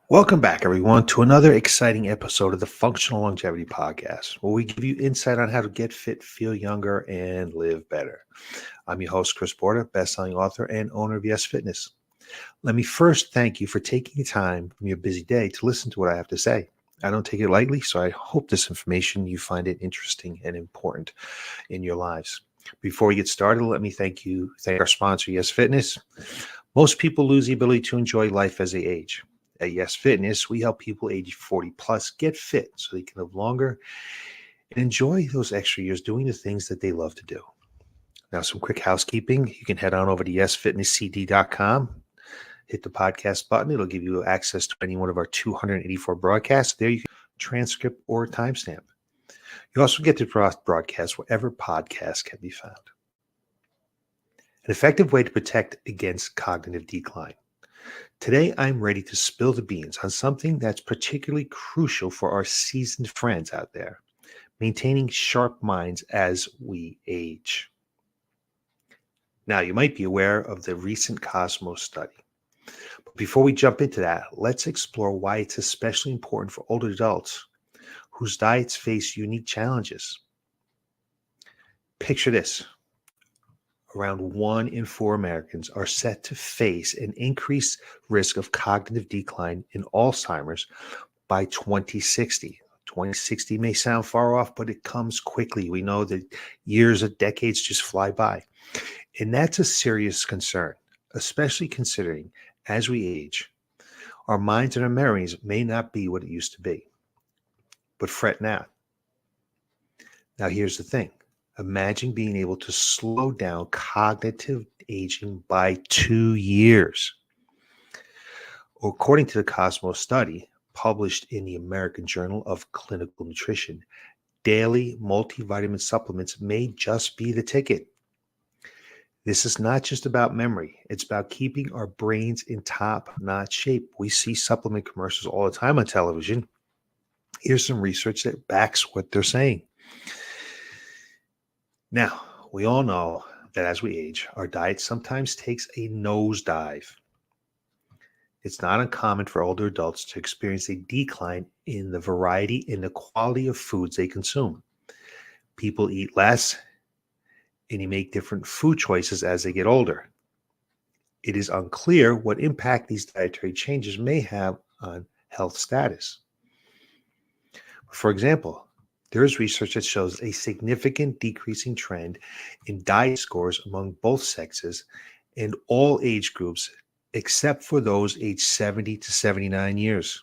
Welcome back, everyone, to another exciting episode of the Functional Longevity Podcast, where we give you insight on how to get fit, feel younger, and live better. I'm your host, Chris Porter, best-selling author and owner of Y.E.S Fitness. Let me first thank you for taking time from your busy day to listen to what I have to say. I don't take it lightly, so I hope this information, you find it interesting and important in your lives. Before we get started, let me thank our sponsor, Y.E.S Fitness. Most people lose the ability to enjoy life as they age. At Y.E.S Fitness, we help people age 40 plus get fit so they can live longer and enjoy those extra years doing the things that they love to do. Now, some quick housekeeping. You can head on over to yesfitnesscd.com, hit the podcast button. It'll give you access to any one of our 284 broadcasts. There you can transcript or timestamp. You also get to broadcast wherever podcasts can be found. An effective way to protect against cognitive decline. Today, I'm ready to spill the beans on something that's particularly crucial for our seasoned friends out there, maintaining sharp minds as we age. Now, you might be aware of the recent Cosmos study. But before we jump into that, let's explore why it's especially important for older adults whose diets face unique challenges. Picture this. Around 1 in 4 Americans are set to face an increased risk of cognitive decline in Alzheimer's by 2060. 2060 may sound far off, but it comes quickly. We know that years or decades just fly by. And that's a serious concern, especially considering as we age, our minds and our memories may not be what it used to be. But fret not. Now, here's the thing. Imagine being able to slow down cognitive aging by 2 years. According to the Cosmos study, published in the American Journal of Clinical Nutrition, daily multivitamin supplements may just be the ticket. This is not just about memory. It's about keeping our brains in top-notch shape. We see supplement commercials all the time on television. Here's some research that backs what they're saying. Now, we all know that as we age, our diet sometimes takes a nosedive. It's not uncommon for older adults to experience a decline in the variety and the quality of foods they consume. People eat less, and you make different food choices as they get older. It is unclear what impact these dietary changes may have on health status. For example, there is research that shows a significant decreasing trend in diet scores among both sexes and all age groups, except for those aged 70 to 79 years.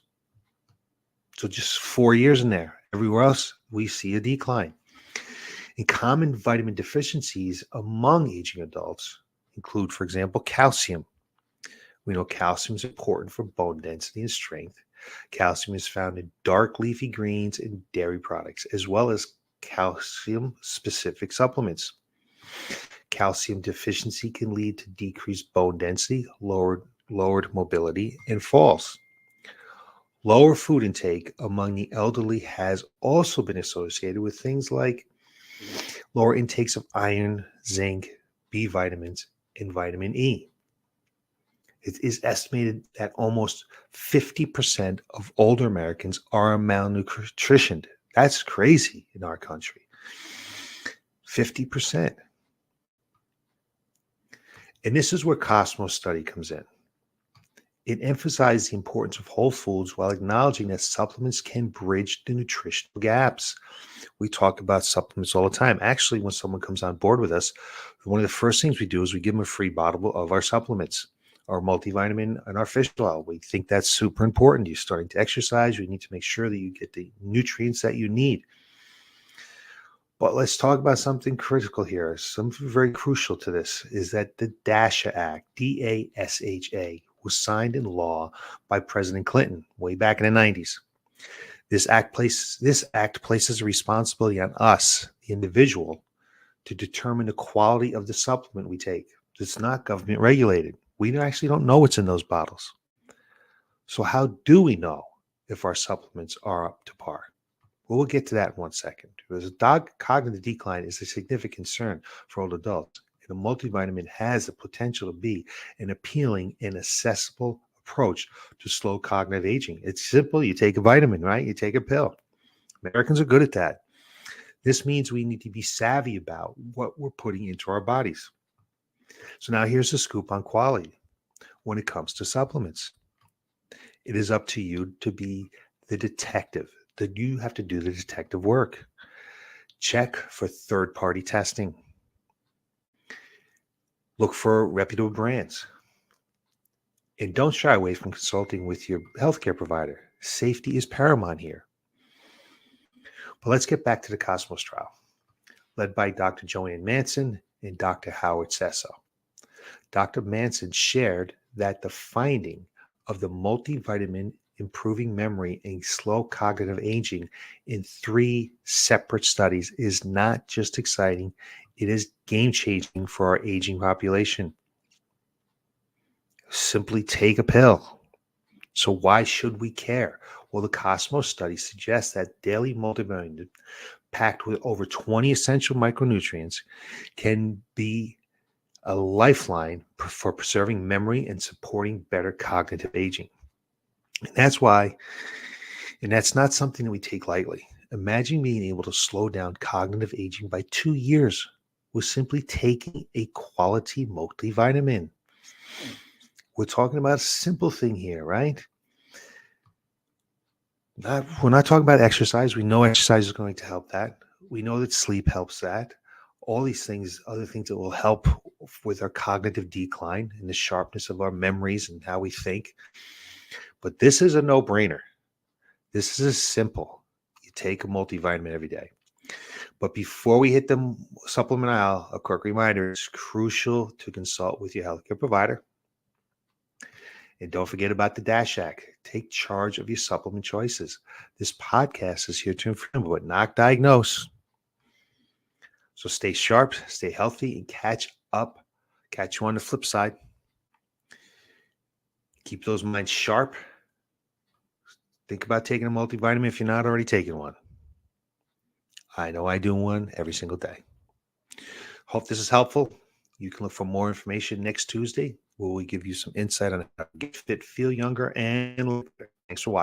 So just 4 years in there. Everywhere else, we see a decline. And common vitamin deficiencies among aging adults include, for example, calcium. We know calcium is important for bone density and strength. Calcium is found in dark leafy greens and dairy products, as well as calcium-specific supplements. Calcium deficiency can lead to decreased bone density, lowered mobility, and falls. Lower food intake among the elderly has also been associated with things like lower intakes of iron, zinc, B vitamins, and vitamin E. It is estimated that almost 50% of older Americans are malnutritioned. That's crazy in our country. 50%. And this is where Cosmos study comes in. It emphasized the importance of whole foods while acknowledging that supplements can bridge the nutritional gaps. We talk about supplements all the time. Actually, when someone comes on board with us, one of the first things we do is we give them a free bottle of our supplements, our multivitamin and our fish oil. We think that's super important. You're starting to exercise. You need to make sure that you get the nutrients that you need. But let's talk about something critical here. Something very crucial to this is that the DASHA Act, D-A-S-H-A, was signed into law by President Clinton way back in the 90s. This act places a responsibility on us, the individual, to determine the quality of the supplement we take. It's not government regulated. We actually don't know what's in those bottles. So how do we know if our supplements are up to par? Well, we'll get to that in 1 second. Because cognitive decline is a significant concern for older adults, And a multivitamin has the potential to be an appealing and accessible approach to slow cognitive aging. It's simple. You take a vitamin, right? You take a pill. Americans are good at that. This means we need to be savvy about what we're putting into our bodies. So now here's the scoop on quality when it comes to supplements. It is up to you to be the detective. That you have to do the detective work. Check for third-party testing. Look for reputable brands. And don't shy away from consulting with your healthcare provider. Safety is paramount here. But let's get back to the Cosmos trial, led by Dr. Joanne Manson and Dr. Howard Sesso. Dr. Manson shared that the finding of the multivitamin improving memory and slow cognitive aging in 3 separate studies is not just exciting, it is game-changing for our aging population. Simply take a pill. So why should we care? Well, the Cosmos study suggests that daily multivitamin packed with over 20 essential micronutrients can be a lifeline for preserving memory and supporting better cognitive aging. And that's not something that we take lightly. Imagine being able to slow down cognitive aging by 2 years with simply taking a quality multivitamin. We're talking about a simple thing here, right? We're not talking about exercise. We know exercise is going to help that. We know that sleep helps that. All these things, other things that will help with our cognitive decline and the sharpness of our memories and how we think. But this is a no-brainer. This is simple. You take a multivitamin every day. But before we hit the supplement aisle, a quick reminder, it's crucial to consult with your healthcare provider. And don't forget about the DASH Act. Take charge of your supplement choices. This podcast is here to inform, but not diagnose. So stay sharp, stay healthy, and catch up. Catch you on the flip side. Keep those minds sharp. Think about taking a multivitamin if you're not already taking one. I know I do one every single day. Hope this is helpful. You can look for more information next Tuesday where we give you some insight on how to get fit, feel younger, and look better. Thanks for watching.